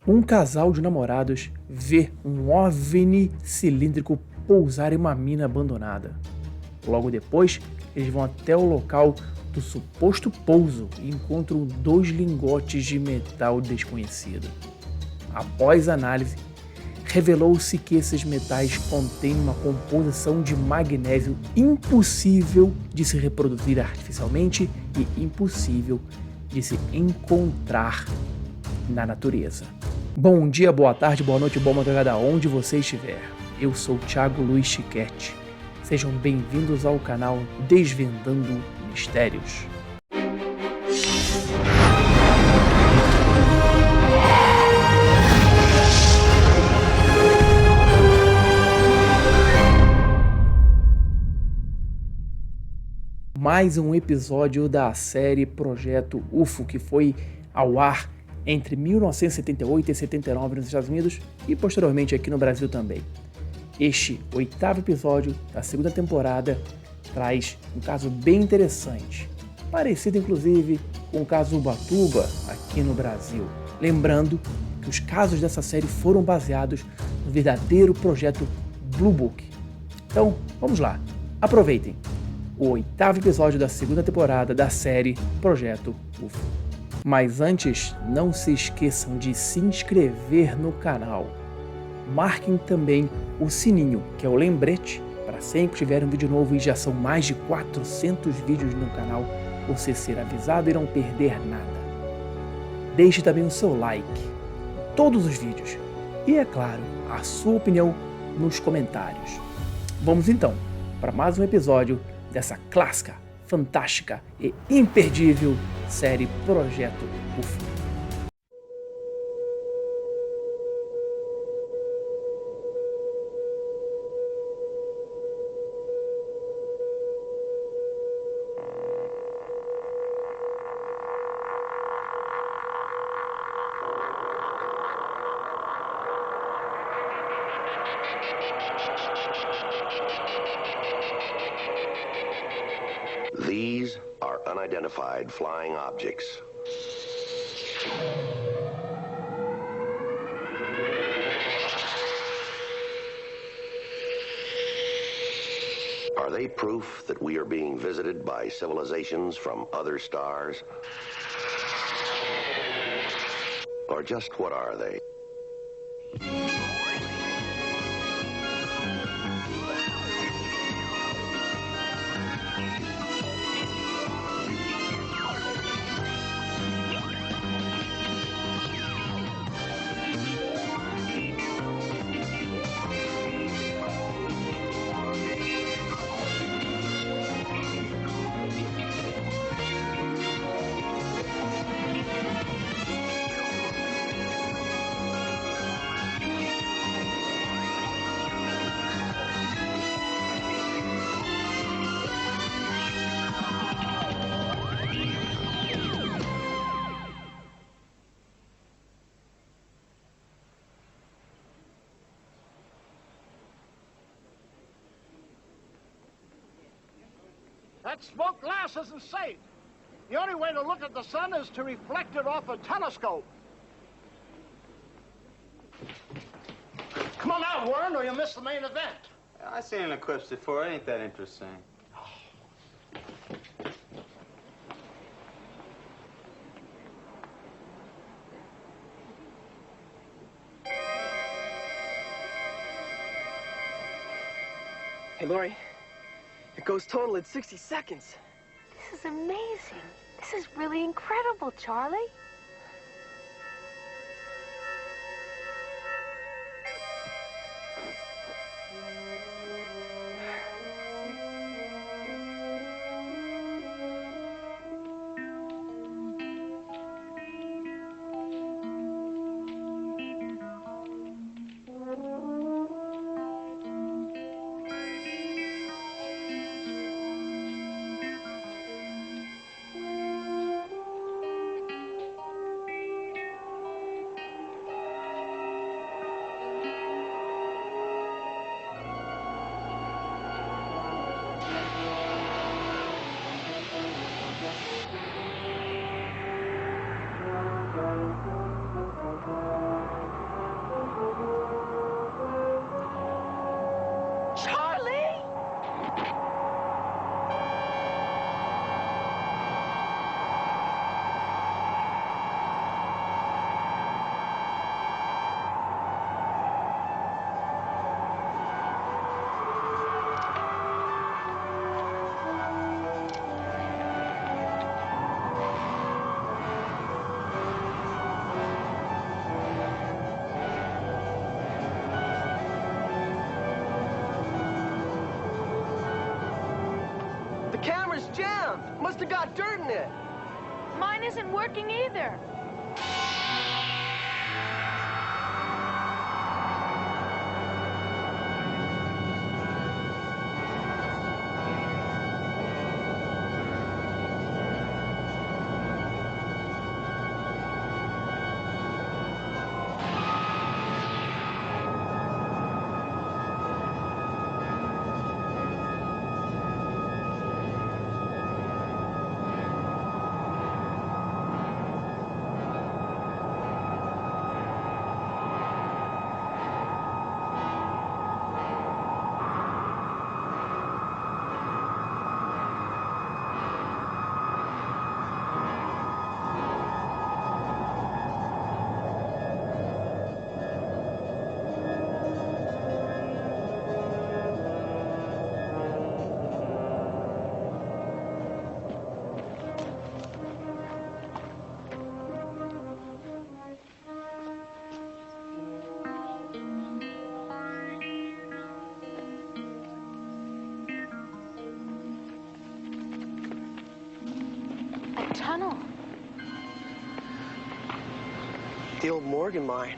Um casal de namorados vê um OVNI cilíndrico pousar em uma mina abandonada. Logo depois, eles vão até o local do suposto pouso e encontram 2 lingotes de metal desconhecido. Após análise, revelou-se que esses metais contêm uma composição de magnésio impossível de se reproduzir artificialmente e impossível de se encontrar na natureza. Bom dia, boa tarde, boa noite, boa madrugada, onde você estiver. Eu sou Thiago Luiz Chiquete. Sejam bem-vindos ao canal Desvendando Mistérios. Mais um episódio da série Projeto U.F.O, que foi ao ar entre 1978 e 79 nos Estados Unidos e posteriormente aqui no Brasil também. Este 8º episódio da segunda temporada traz um caso bem interessante, parecido inclusive com o caso Ubatuba aqui no Brasil. Lembrando que os casos dessa série foram baseados no verdadeiro projeto Blue Book. Então, vamos lá, aproveitem o 8º episódio da segunda temporada da série Projeto U.F.O. Mas antes, não se esqueçam de se inscrever no canal. Marquem também o sininho, que é o lembrete, para sempre que tiver um vídeo novo, e já são mais de 400 vídeos no canal, você ser avisado e não perder nada. Deixe também o seu like em todos os vídeos e, é claro, a sua opinião nos comentários. Vamos então para mais um episódio dessa clássica, fantástica e imperdível série Projeto U.F.O. These are unidentified flying objects. Are they proof that we are being visited by civilizations from other stars? Or just what are they? That smoked glass isn't safe. The only way to look at the sun is to reflect it off a telescope. Come on now, Warren, or you'll miss the main event. I've seen an eclipse before. It ain't that interesting. Hey, Lori. It goes total in 60 seconds. This is amazing. This is really incredible, Charlie. jammed. Must have got dirt in it. Mine isn't working either. Tunnel. The old Morgan mine.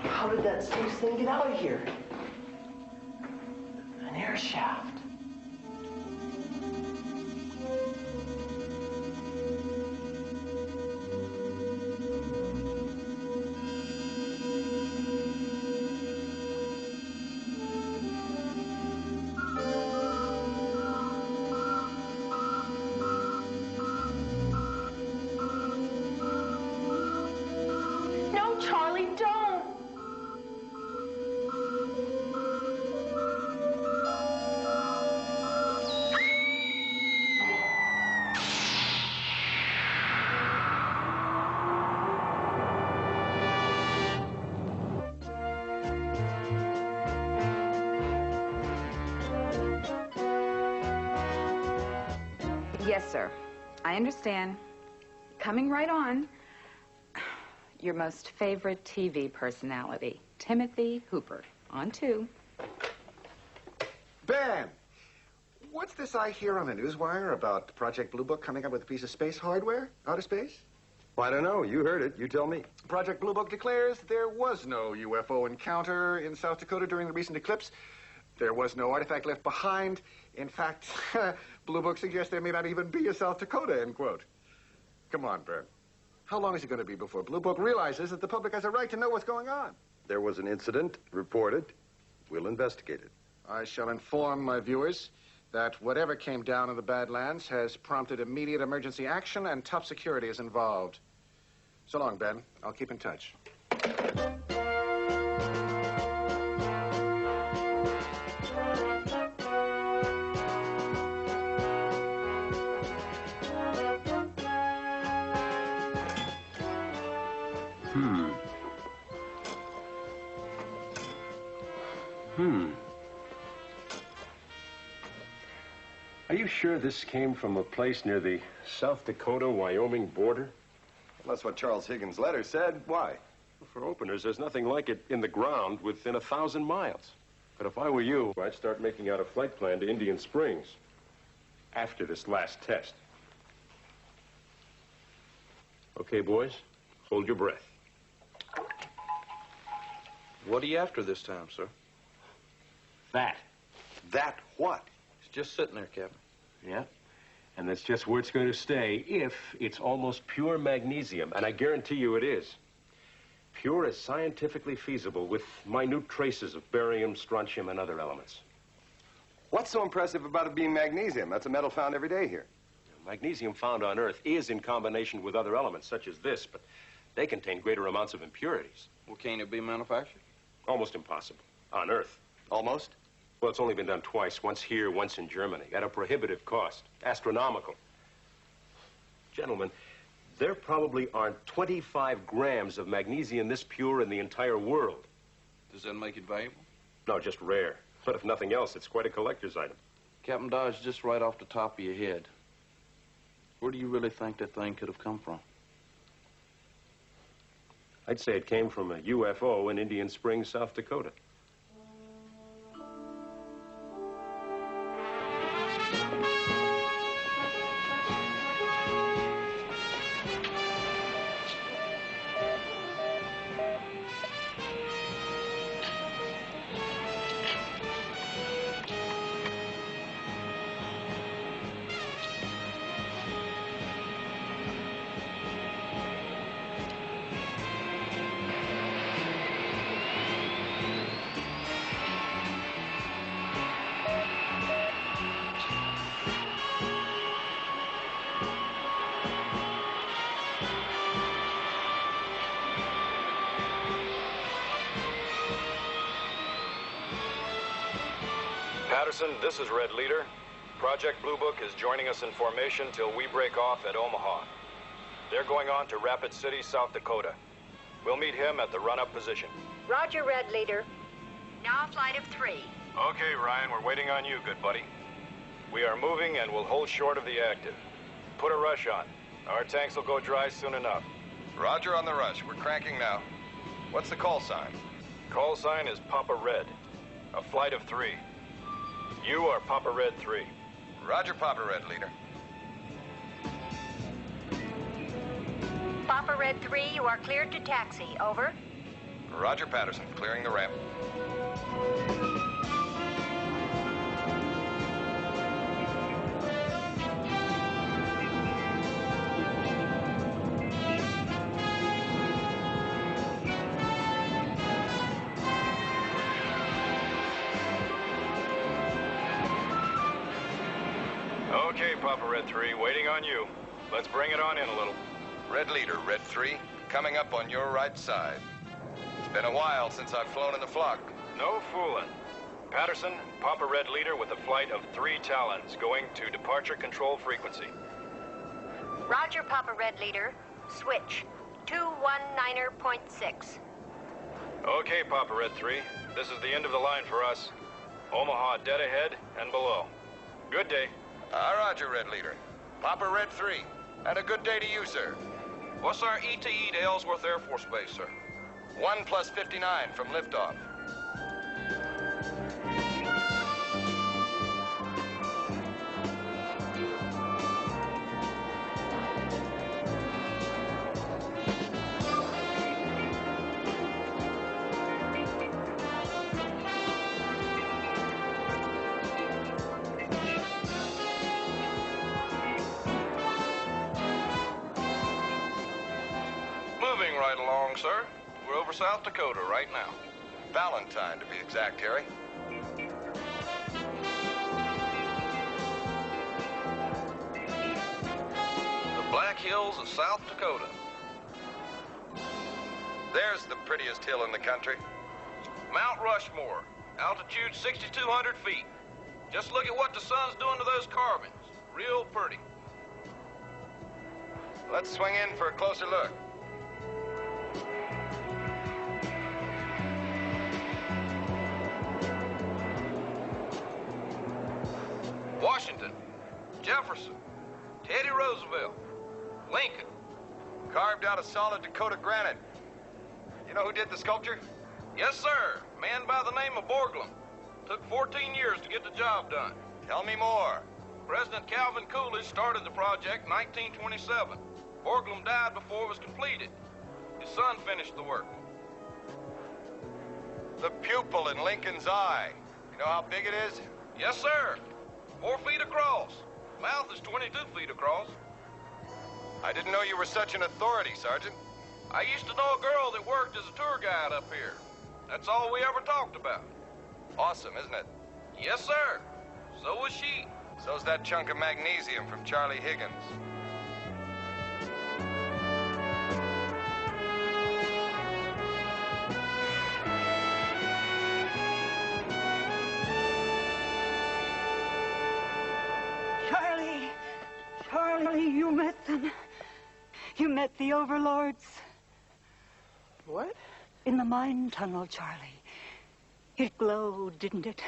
How did that space thing get out of here? An air shaft. No, Charlie, don't. Yes, sir. I understand. Coming right on. Your most favorite TV personality, Timothy Hooper. On to. Ben! What's this I hear on the newswire about Project Blue Book coming up with a piece of space hardware out of space? I don't know. You heard it. You tell me. Project Blue Book declares there was no UFO encounter in South Dakota during the recent eclipse. There was no artifact left behind. In fact, Blue Book suggests there may not even be a South Dakota, end quote. Come on, Ben. How long is it going to be before Blue Book realizes that the public has a right to know what's going on? There was an incident reported. We'll investigate it. I shall inform my viewers that whatever came down in the Badlands has prompted immediate emergency action and tough security is involved. So long, Ben. I'll keep in touch. Are you sure this came from a place near the South Dakota-Wyoming border? Well, that's what Charles Higgins' letter said. Why? For openers, there's nothing like it in the ground within 1,000 miles. But if I were you, I'd start making out a flight plan to Indian Springs after this last test. Okay, boys, hold your breath. What are you after this time, sir? That. That what? It's just sitting there, Captain. Yeah? And that's just where it's going to stay if it's almost pure magnesium, and I guarantee you it is. Pure as scientifically feasible, with minute traces of barium, strontium, and other elements. What's so impressive about it being magnesium? That's a metal found every day here. Magnesium found on Earth is in combination with other elements, such as this, but they contain greater amounts of impurities. Well, can't it be manufactured? Almost impossible. On Earth. Almost? Well, it's only been done twice, once here, once in Germany, at a prohibitive cost. Astronomical. Gentlemen, there probably aren't 25 grams of magnesium this pure in the entire world. Does that make it valuable? No, just rare. But if nothing else, it's quite a collector's item. Captain Dodge, just right off the top of your head, where do you really think that thing could have come from? I'd say it came from a UFO in Indian Springs, South Dakota. Patterson, this is Red Leader. Project Blue Book is joining us in formation till we break off at Omaha. They're going on to Rapid City, South Dakota. We'll meet him at the run-up position. Roger, Red Leader. Now a flight of 3. Okay, Ryan, we're waiting on you, good buddy. We are moving and we'll hold short of the active. Put a rush on. Our tanks will go dry soon enough. Roger on the rush. We're cranking now. What's the call sign? Call sign is Papa Red. A flight of 3. You are Papa Red 3. Roger, Papa Red, leader. Papa Red 3, you are cleared to taxi. Over. Roger, Patterson. Clearing the ramp. Okay, Papa Red 3, waiting on you. Let's bring it on in a little. Red leader, Red 3, coming up on your right side. It's been a while since I've flown in the flock. No fooling. Patterson, Papa Red Leader with a flight of 3 Talons going to departure control frequency. Roger, Papa Red Leader. Switch. 219.6. Okay, Papa Red 3. This is the end of the line for us. Omaha dead ahead and below. Good day. Roger, Red leader. Papa Red 3. And a good day to you, sir. What's our ETE to Ellsworth Air Force Base, sir? 1 + 59 from liftoff. Moving right along, sir. We're over South Dakota right now. Valentine, to be exact, Harry. The Black Hills of South Dakota. There's the prettiest hill in the country. Mount Rushmore, altitude 6,200 feet. Just look at what the sun's doing to those carvings. Real pretty. Let's swing in for a closer look. Washington, Jefferson, Teddy Roosevelt, Lincoln. Carved out of solid Dakota granite. You know who did the sculpture? Yes, sir. A man by the name of Borglum. Took 14 years to get the job done. Tell me more. President Calvin Coolidge started the project in 1927. Borglum died before it was completed. His son finished the work. The pupil in Lincoln's eye. You know how big it is? Yes, sir. 4 feet across. Mouth is 22 feet across. I didn't know you were such an authority, Sergeant. I used to know a girl that worked as a tour guide up here. That's all we ever talked about. Awesome, isn't it? Yes, sir. So was she. So's that chunk of magnesium from Charlie Higgins. Charlie, you met them. You met the overlords. What? In the mine tunnel, Charlie. It glowed, didn't it?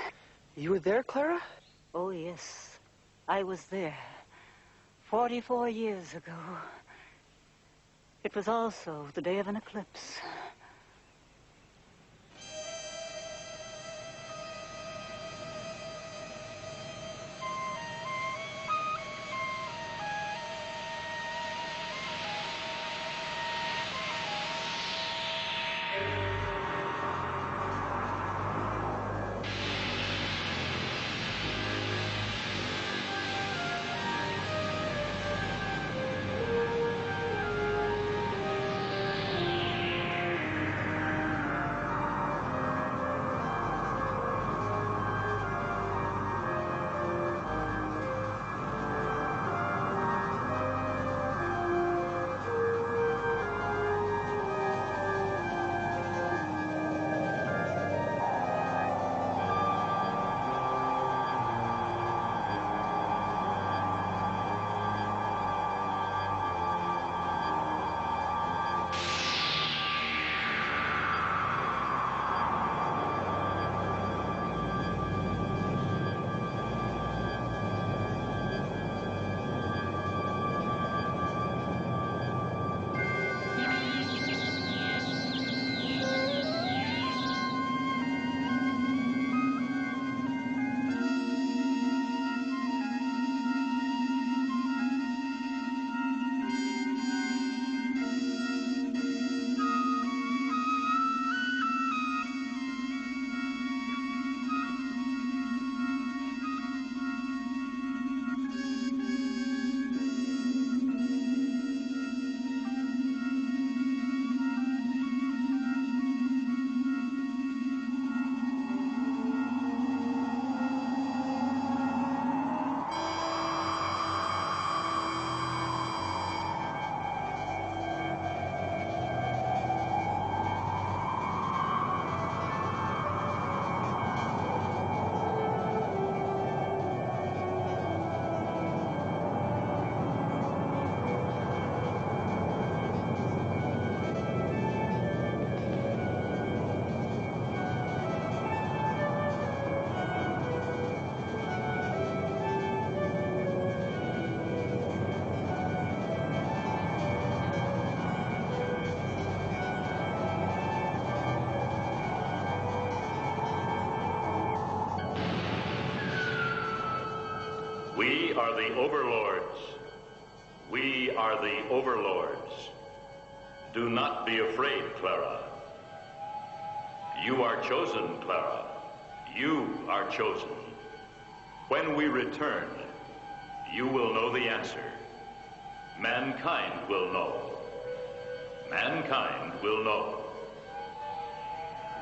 You were there, Clara? Oh, yes. I was there. 44 years ago. It was also the day of an eclipse. We are the overlords. We are the overlords. Do not be afraid, Clara. You are chosen, Clara. You are chosen. When we return, you will know the answer. Mankind will know. Mankind will know.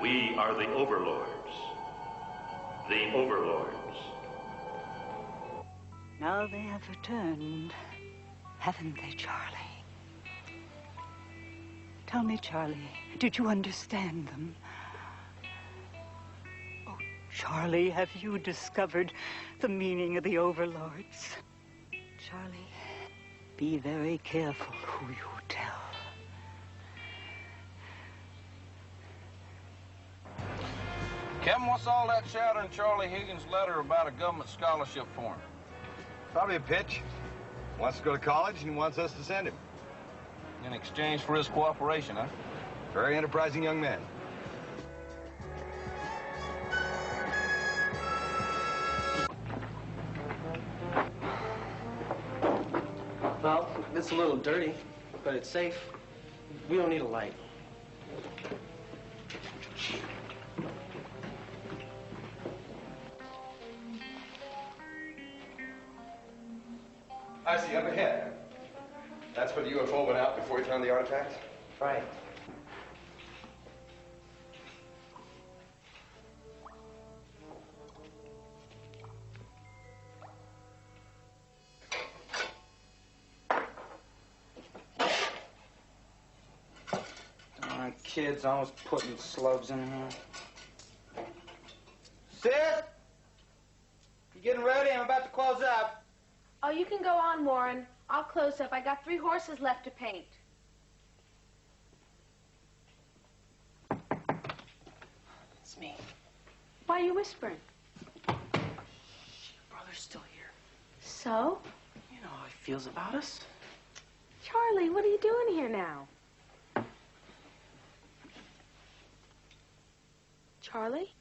We are the overlords. The overlords. Now they have returned, haven't they, Charlie? Tell me, Charlie, did you understand them? Oh, Charlie, have you discovered the meaning of the overlords? Charlie, be very careful who you tell. Kevin, what's all that chatter in Charlie Higgins' letter about a government scholarship for him? Probably a pitch. Wants to go to college and he wants us to send him. In exchange for his cooperation, huh? Very enterprising young man. Well, it's a little dirty. But it's safe. We don't need a light. I see, up ahead. That's where the UFO went out before he found the artifact? Right. Kids always putting slugs in here. Sis? You getting ready? I'm about to close up. Oh, you can go on, Warren. I'll close up. I got 3 horses left to paint. It's me. Why are you whispering? Brother's still here. So? You know how he feels about us. Charlie, what are you doing here now? Charlie?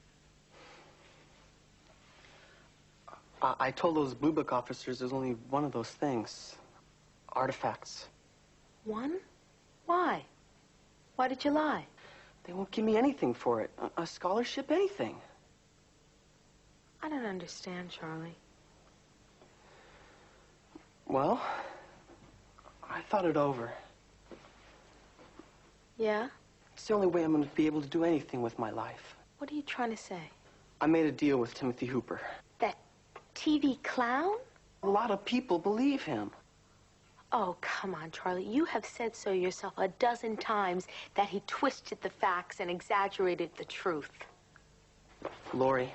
I told those Blue Book officers there's only one of those things. Artifacts. One? Why? Why did you lie? They won't give me anything for it. A scholarship, anything. I don't understand, Charlie. Well, I thought it over. Yeah? It's the only way I'm going to be able to do anything with my life. What are you trying to say? I made a deal with Timothy Hooper. That TV clown? A lot of people believe him. Oh, come on, Charlie. You have said so yourself a dozen times that he twisted the facts and exaggerated the truth. Lori,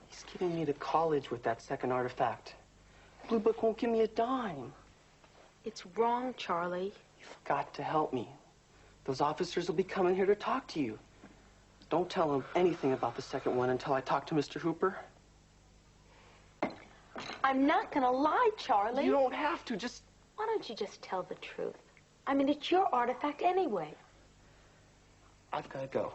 he's getting me to college with that second artifact. Blue Book won't give me a dime. It's wrong, Charlie. You've got to help me. Those officers will be coming here to talk to you. Don't tell them anything about the second one until I talk to Mr. Hooper. I'm not gonna lie, Charlie. You don't have to, just... Why don't you just tell the truth? I mean, it's your artifact anyway. I've got to go.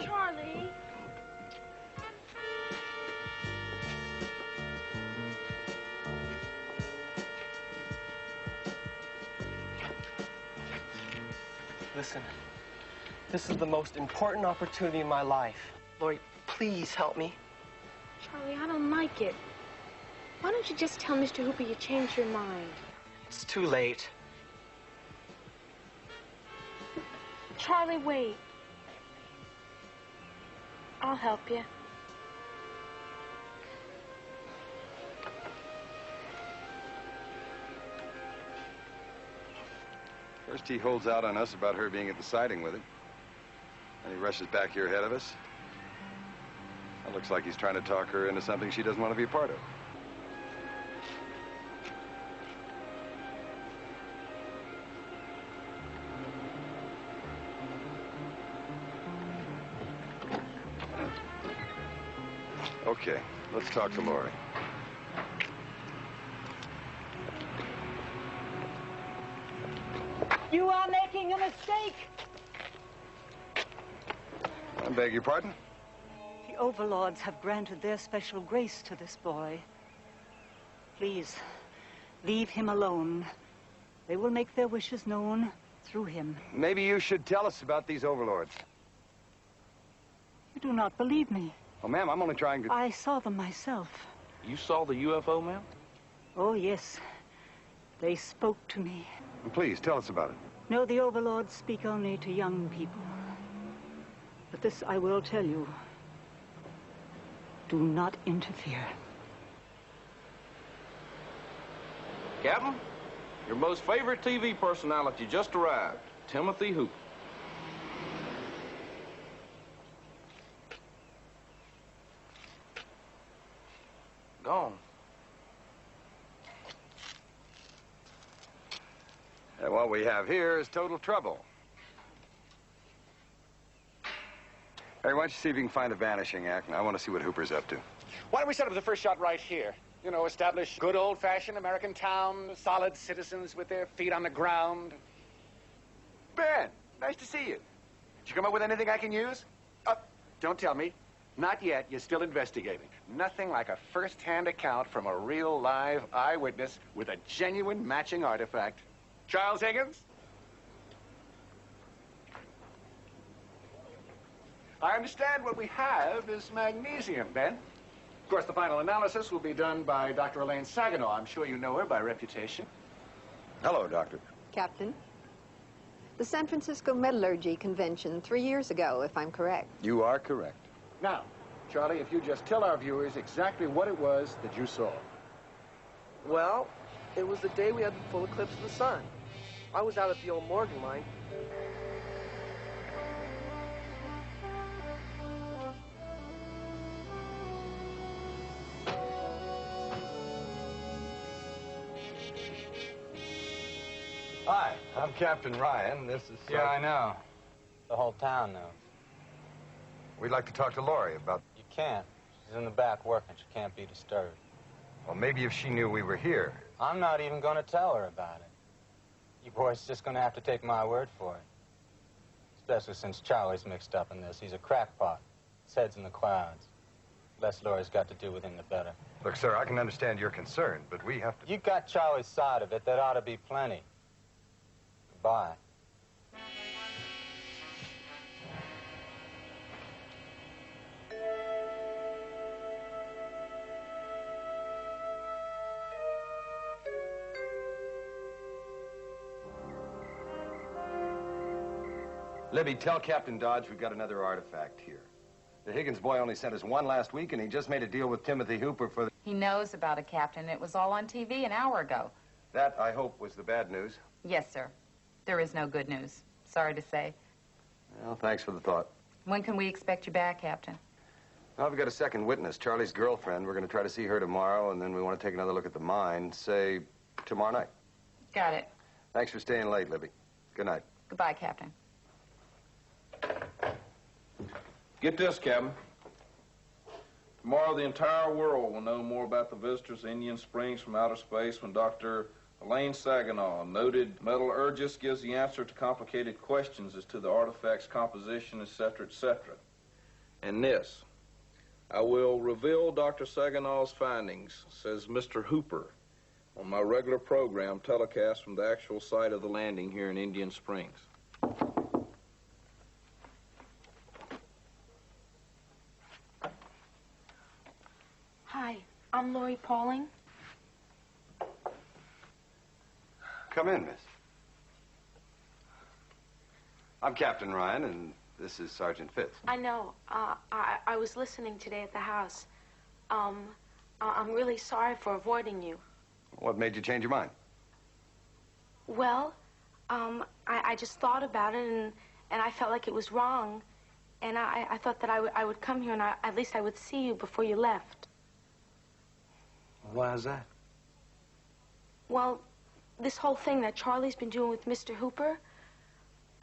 Charlie. Listen, this is the most important opportunity in my life. Lori, please help me. Charlie, I don't like it. Why don't you just tell Mr. Hooper you changed your mind? It's too late. Charlie, wait. I'll help you. First he holds out on us about her being at the sighting with him. Then he rushes back here ahead of us. It looks like he's trying to talk her into something she doesn't want to be a part of. Okay, let's talk to Lori. You are making a mistake. I beg your pardon? The overlords have granted their special grace to this boy. Please, leave him alone. They will make their wishes known through him. Maybe you should tell us about these overlords. You do not believe me. Oh, ma'am, I'm only trying to... I saw them myself. You saw the UFO, ma'am? Oh, yes. They spoke to me. Please, tell us about it. No, the overlords speak only to young people. But this I will tell you. Do not interfere. Captain, your most favorite TV personality just arrived, Timothy Hooper. Gone. And what we have here is total trouble. Hey, why don't you see if you can find a vanishing act? I want to see what Hooper's up to. Why don't we set up the first shot right here? You know, establish good old-fashioned American town, solid citizens with their feet on the ground. Ben, nice to see you. Did you come up with anything I can use? Don't tell me. Not yet. You're still investigating. Nothing like a first-hand account from a real live eyewitness with a genuine matching artifact. Charles Higgins? I understand what we have is magnesium, Ben. Of course, the final analysis will be done by Dr. Elaine Saginaw. I'm sure you know her by reputation. Hello, Doctor. Captain. The San Francisco Metallurgy Convention 3 years ago, if I'm correct. You are correct. Now, Charlie, if you just tell our viewers exactly what it was that you saw. Well, it was the day we had the full eclipse of the sun. I was out at the old Morgan mine. Hi, I'm Captain Ryan. This is... Yeah, I know. The whole town knows. We'd like to talk to Lori about... You can't. She's in the back working. She can't be disturbed. Well, maybe if she knew we were here. I'm not even going to tell her about it. You boys just going to have to take my word for it. Especially since Charlie's mixed up in this. He's a crackpot. His head's in the clouds. The less Lori's got to do with him, the better. Look, sir, I can understand your concern, but we have to... You got Charlie's side of it. That ought to be plenty. Goodbye. Libby, tell Captain Dodge we've got another artifact here. The Higgins boy only sent us one last week, and he just made a deal with Timothy Hooper for the... He knows about it, Captain. It was all on TV an hour ago. That, I hope, was the bad news. Yes, sir. There is no good news. Sorry to say. Well, thanks for the thought. When can we expect you back, Captain? Well, we've got a second witness, Charlie's girlfriend. We're going to try to see her tomorrow, and then we want to take another look at the mine, say, tomorrow night. Got it. Thanks for staying late, Libby. Good night. Goodbye, Captain. Get this, Captain. Tomorrow, the entire world will know more about the visitors to Indian Springs from outer space when Dr. Elaine Saginaw, a noted metallurgist, gives the answer to complicated questions as to the artifact's composition, etc., etc. And this, I will reveal Dr. Saginaw's findings, says Mr. Hooper, on my regular program telecast from the actual site of the landing here in Indian Springs. Hi, I'm Lori Pauling. Come in, miss. I'm Captain Ryan, and this is Sergeant Fitz. I know. I was listening today at the house. I'm really sorry for avoiding you. What made you change your mind? Well, I just thought about it, and I felt like it was wrong. And I thought that I would come here, and at least I would see you before you left. Why is that? Well, this whole thing that Charlie's been doing with Mr. Hooper,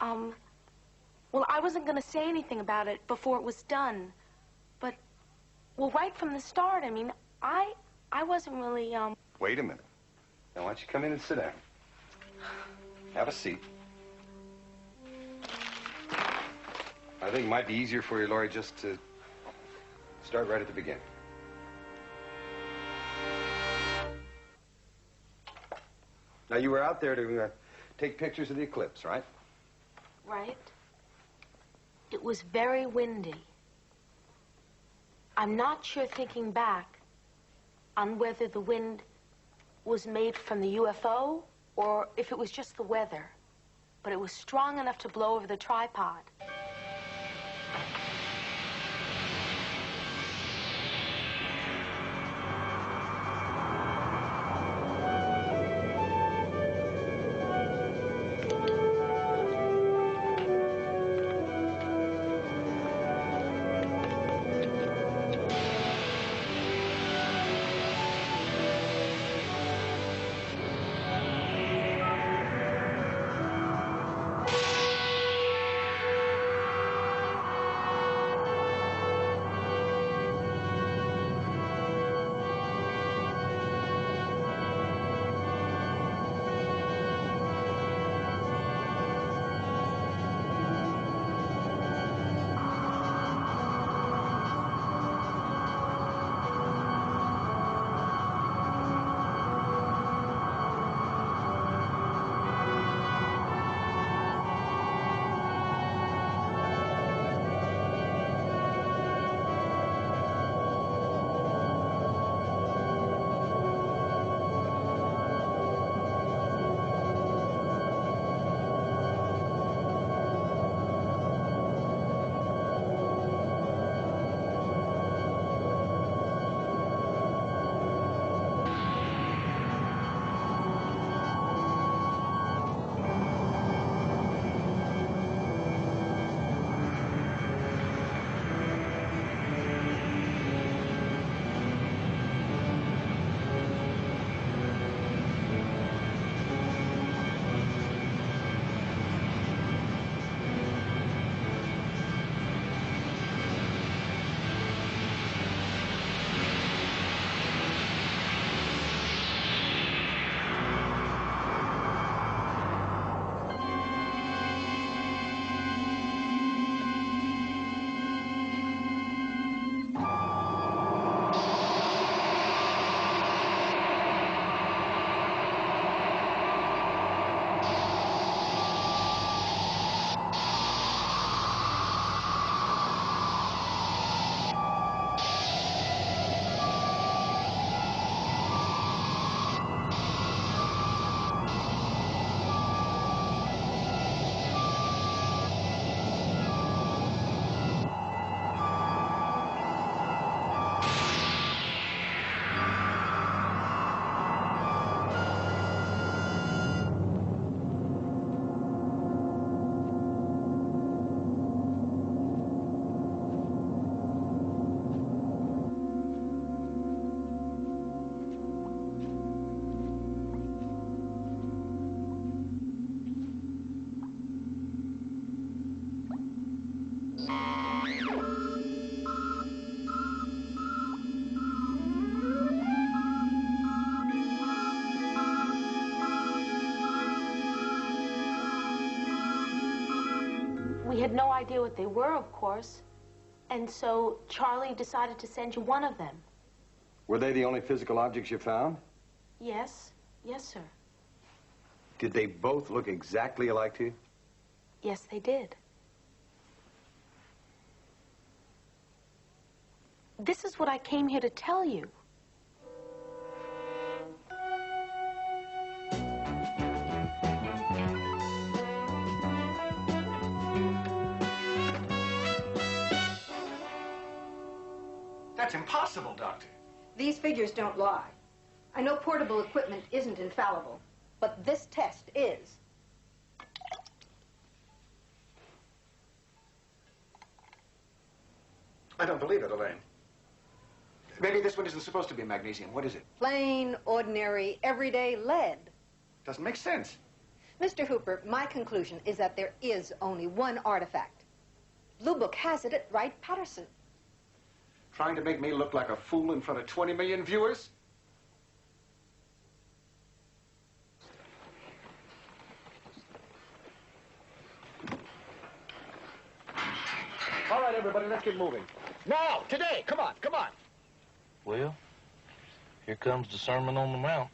well, I wasn't going to say anything about it before it was done. But, well, right from the start, I mean, I wasn't really, Wait a minute. Now, why don't you come in and sit down? Have a seat. I think it might be easier for you, Lori, just to start right at the beginning. Now, you were out there to take pictures of the eclipse, right? Right. It was very windy. I'm not sure, thinking back, on whether the wind was made from the UFO or if it was just the weather. But it was strong enough to blow over the tripod. had no idea what they were, of course. And so Charlie decided to send you one of them. Were they the only physical objects you found? Yes. Yes, sir. Did they both look exactly alike to you? Yes, they did. This is what I came here to tell you. That's impossible, Doctor. These figures don't lie. I know portable equipment isn't infallible, but this test is. I don't believe it, Elaine. Maybe this one isn't supposed to be magnesium. What is it? Plain, ordinary, everyday lead. Doesn't make sense. Mr. Hooper, my conclusion is that there is only one artifact. Blue Book has it at Wright-Patterson. Trying to make me look like a fool in front of 20 million viewers? All right, everybody, let's get moving. Now, today, come on, come on. Well, here comes the Sermon on the Mount.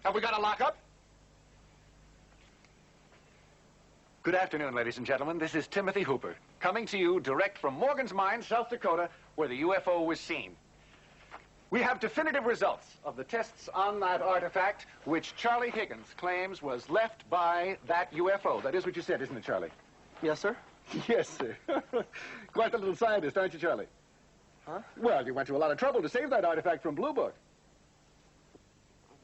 Have we got a lockup? Good afternoon, ladies and gentlemen. This is Timothy Hooper, coming to you direct from Morgan's Mine, South Dakota, where the UFO was seen. We have definitive results of the tests on that artifact, which Charlie Higgins claims was left by that UFO. That is what you said, isn't it, Charlie? Yes, sir. Yes, sir. Quite the little scientist, aren't you, Charlie? Huh? Well, you went to a lot of trouble to save that artifact from Blue Book.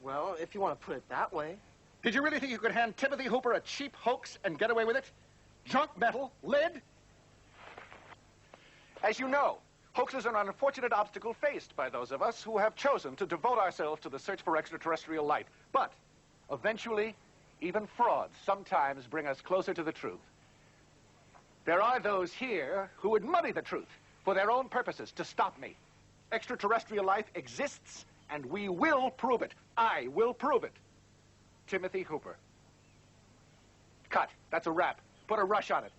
Well, if you want to put it that way. Did you really think you could hand Timothy Hooper a cheap hoax and get away with it? Junk metal? Lead? As you know, hoaxes are an unfortunate obstacle faced by those of us who have chosen to devote ourselves to the search for extraterrestrial life. But, eventually, even frauds sometimes bring us closer to the truth. There are those here who would muddy the truth for their own purposes to stop me. Extraterrestrial life exists, and we will prove it. I will prove it. Timothy Hooper. Cut. That's a wrap. Put a rush on it.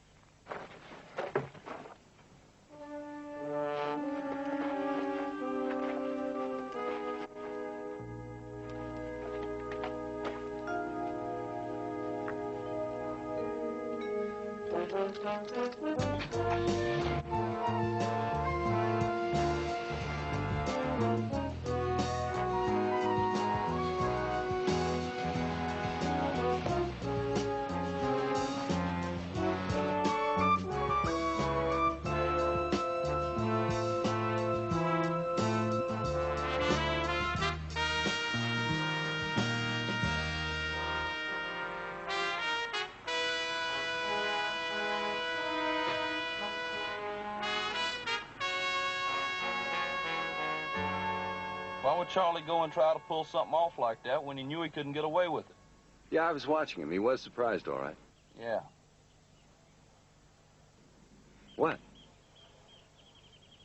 Why would Charlie go and try to pull something off like that when he knew he couldn't get away with it? Yeah, I was watching him. He was surprised, all right. Yeah. What?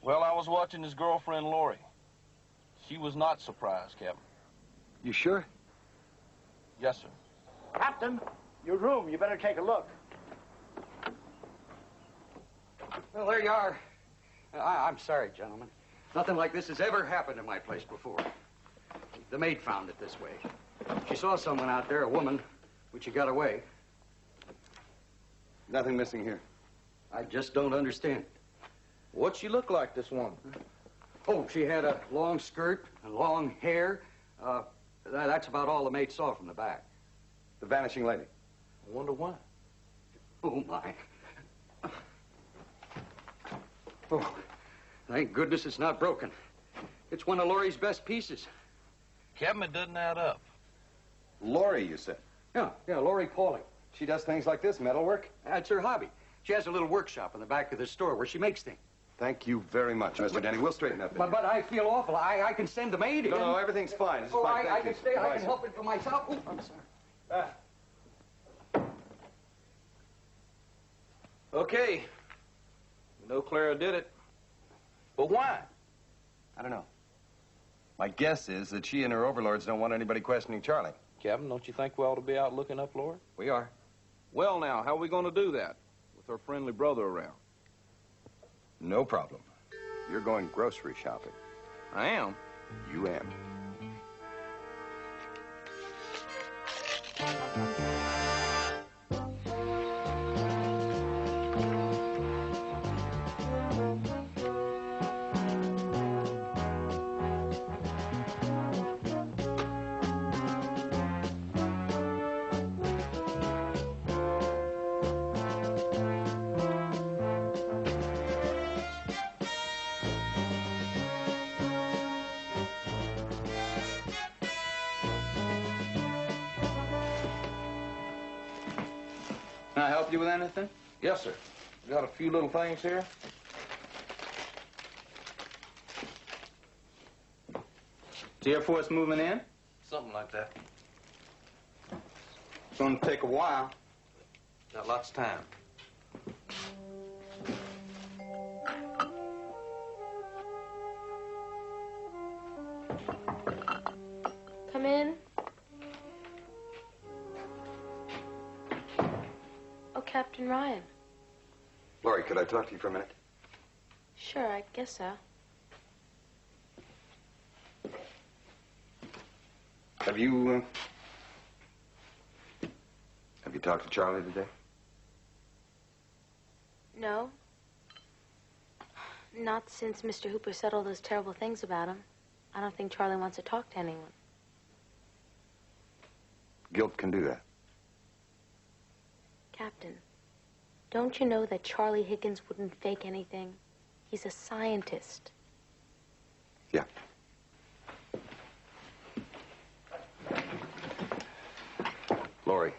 Well, I was watching his girlfriend, Lori. She was not surprised, Captain. You sure? Yes, sir. Captain, your room. You better take a look. Well, there you are. I'm sorry, gentlemen. Nothing like this has ever happened in my place before. The maid found it this way. She saw someone out there, a woman, when she got away. Nothing missing here. I just don't understand. What'd she look like, this woman? Oh, she had a long skirt and long hair. That's about all the maid saw from the back. The vanishing lady. I wonder why. Oh, my. Oh, thank goodness it's not broken. It's one of Lori's best pieces. Captain, it doesn't add up. Lori, you said? Yeah, Lori Pauling. She does things like this, metalwork? That's her hobby. She has a little workshop in the back of the store where she makes things. Thank you very much, Mr. Denny. We'll straighten up. But I feel awful. I can send the maid in. No, everything's fine. It's oh, fine. I can stay. I can help it for myself. Oh, I'm sorry. Okay. We know Clara did it. But why? I don't know. My guess is that she and her overlords don't want anybody questioning Charlie. Captain, don't you think we ought to be out looking up Lori? We are. Well, now, how are we going to do that with our friendly brother around? No problem. You're going grocery shopping. I am? You am. Can I help you with anything? Yes, sir. Got a few little things here. Is the Air Force moving in? Something like that. It's going to take a while. Got lots of time. Come in. Oh, Captain Ryan. Laurie, could I talk to you for a minute? Sure, I guess so. Have you talked to Charlie today? No. Not since Mr. Hooper said all those terrible things about him. I don't think Charlie wants to talk to anyone. Guilt can do that. Captain, don't you know that Charlie Higgins wouldn't fake anything? He's a scientist. Yeah. Laurie,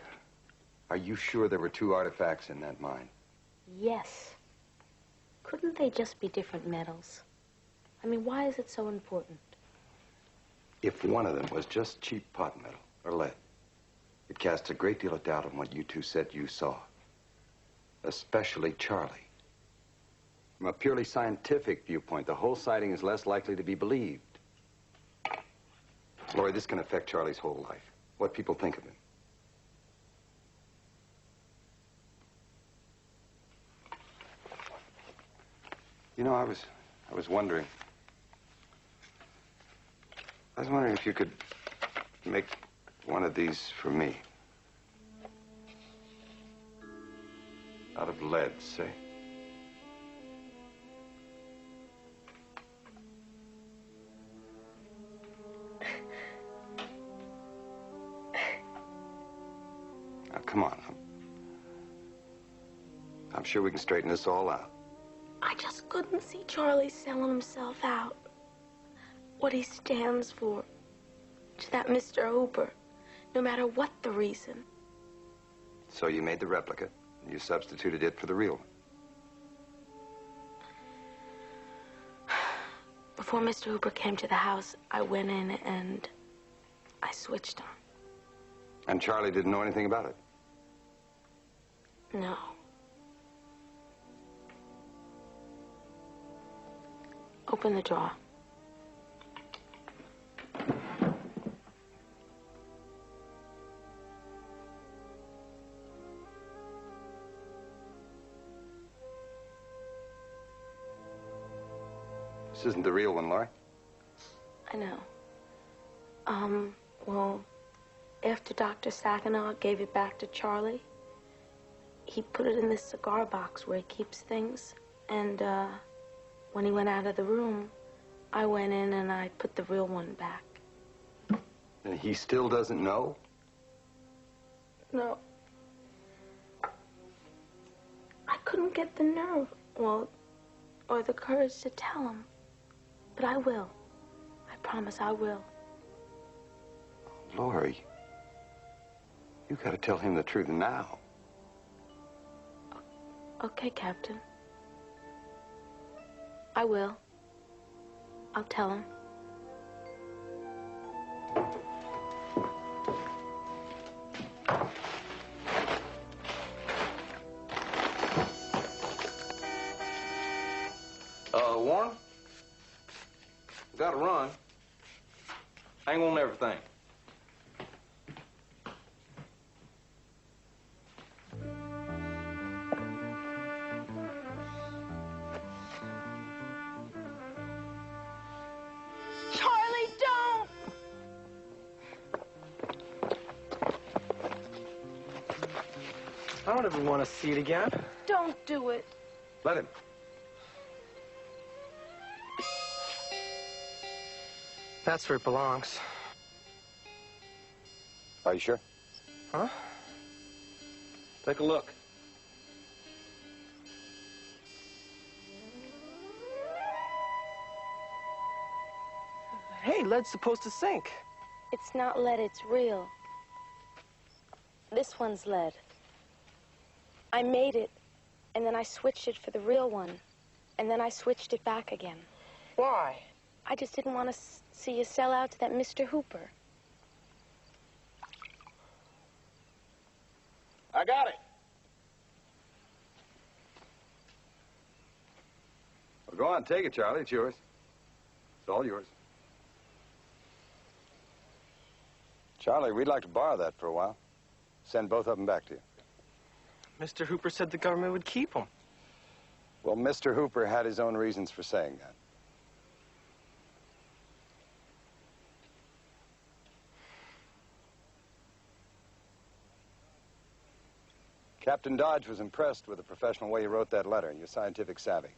are you sure there were 2 artifacts in that mine? Yes. Couldn't they just be different metals? I mean, why is it so important? If one of them was just cheap pot metal or lead, it casts a great deal of doubt on what you 2 said you saw. Especially Charlie. From a purely scientific viewpoint, the whole sighting is less likely to be believed. Laurie, this can affect Charlie's whole life. What people think of him. You know, I was wondering if you could make one of these for me. Out of lead, say. Now, come on. I'm sure we can straighten this all out. I just couldn't see Charlie selling himself out. What he stands for. To that Mr. Hooper. No matter what the reason. So you made the replica, and you substituted it for the real one. Before Mr. Hooper came to the house, I went in and I switched on. And Charlie didn't know anything about it? No. Open the drawer. This isn't the real one, Laurie. I know. Well, after Dr. Saginaw gave it back to Charlie, he put it in this cigar box where he keeps things. And, when he went out of the room, I went in and I put the real one back. And he still doesn't know? No. I couldn't get the nerve, well, or the courage to tell him. But I will. I promise I will. Laurie, you gotta tell him the truth now. Okay, Captain. I will. I'll tell him. Warren? Gotta run. Hang on to everything. I don't ever want to see it again. Don't do it. Let him. That's where it belongs. Are you sure? Huh? Take a look. Hey, lead's supposed to sink. It's not lead, it's real. This one's lead. I made it, and then I switched it for the real one. And then I switched it back again. Why? I just didn't want to see you sell out to that Mr. Hooper. I got it. Well, go on, take it, Charlie. It's yours. It's all yours. Charlie, we'd like to borrow that for a while. Send both of them back to you. Mr. Hooper said the government would keep them. Well, Mr. Hooper had his own reasons for saying that. Captain Dodge was impressed with the professional way you wrote that letter and your scientific savvy.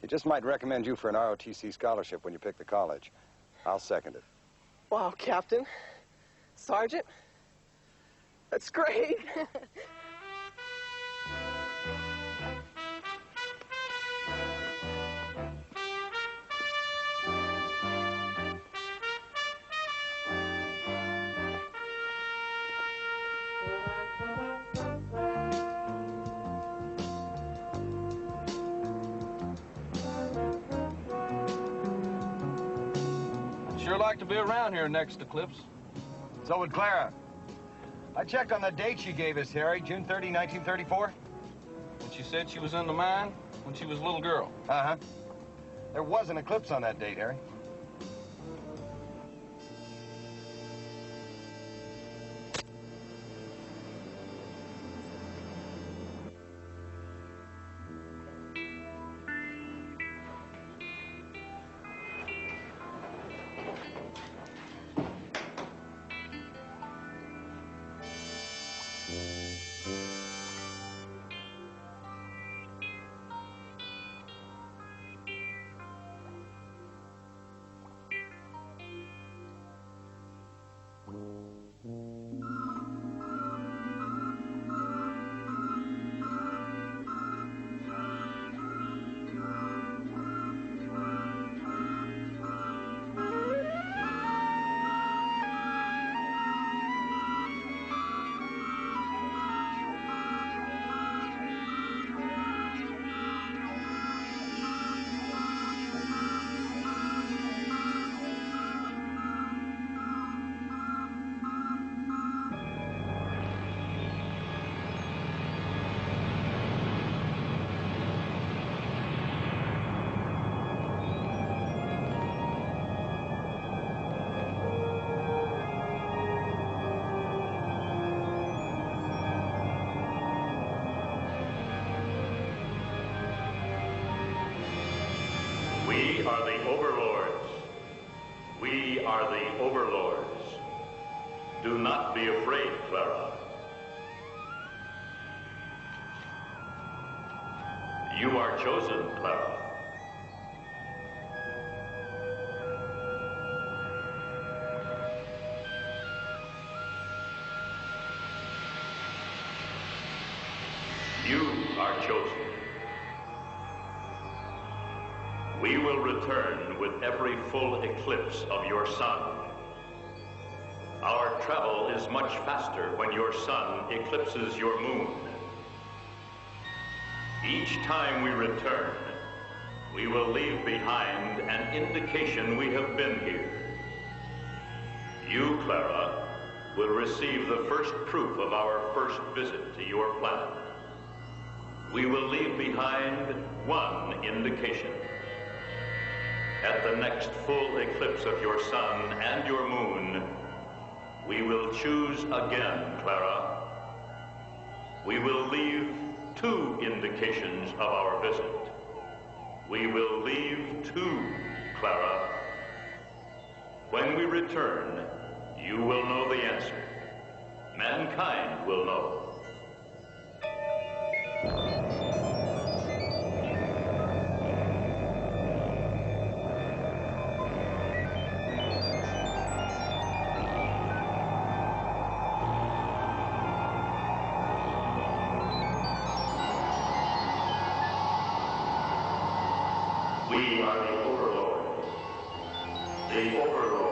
He just might recommend you for an ROTC scholarship when you pick the college. I'll second it. Wow, Captain. Sergeant. That's great. Sure like to be around here next eclipse. So would Clara. I checked on the date she gave us, Harry, June 30, 1934. And she said she was in the mine when she was a little girl. Uh-huh. There was an eclipse on that date, Harry. We are the overlords. We are the overlords. Do not be afraid, Clara. You are chosen, Clara. You are chosen. We will return with every full eclipse of your sun. Our travel is much faster when your sun eclipses your moon. Each time we return, we will leave behind an indication we have been here. You, Clara, will receive the first proof of our first visit to your planet. We will leave behind one indication. At the next full eclipse of your sun and your moon, we will choose again, Clara. We will leave two indications of our visit. We will leave two, Clara. When we return, you will know the answer. Mankind will know. We are the overlords. The overlords.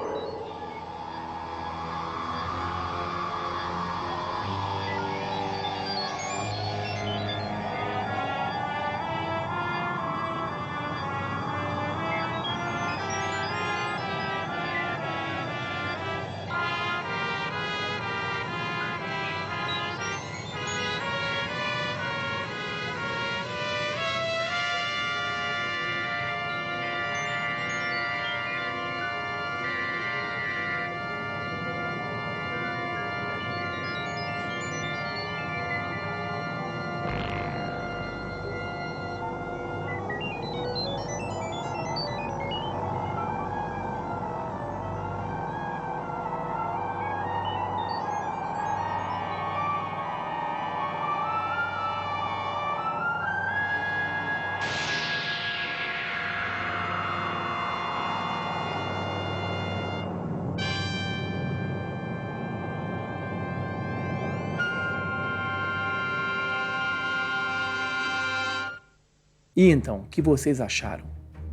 E então, o que vocês acharam?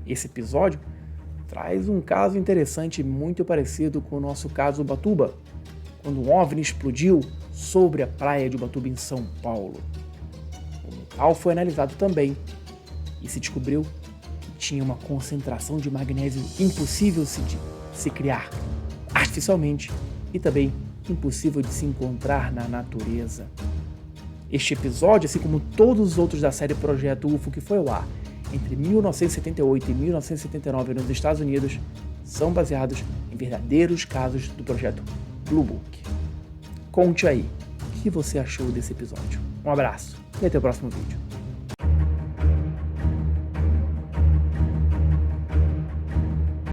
Esse episódio traz um caso interessante muito parecido com o nosso caso Ubatuba, quando um OVNI explodiu sobre a praia de Ubatuba em São Paulo. O metal foi analisado também e se descobriu que tinha uma concentração de magnésio impossível de se criar artificialmente e também impossível de se encontrar na natureza. Este episódio, assim como todos os outros da série Projeto U.F.O, que foi ao ar entre 1978 e 1979 nos Estados Unidos, são baseados em verdadeiros casos do Projeto Blue Book. Conte aí, o que você achou desse episódio? Um abraço e até o próximo vídeo.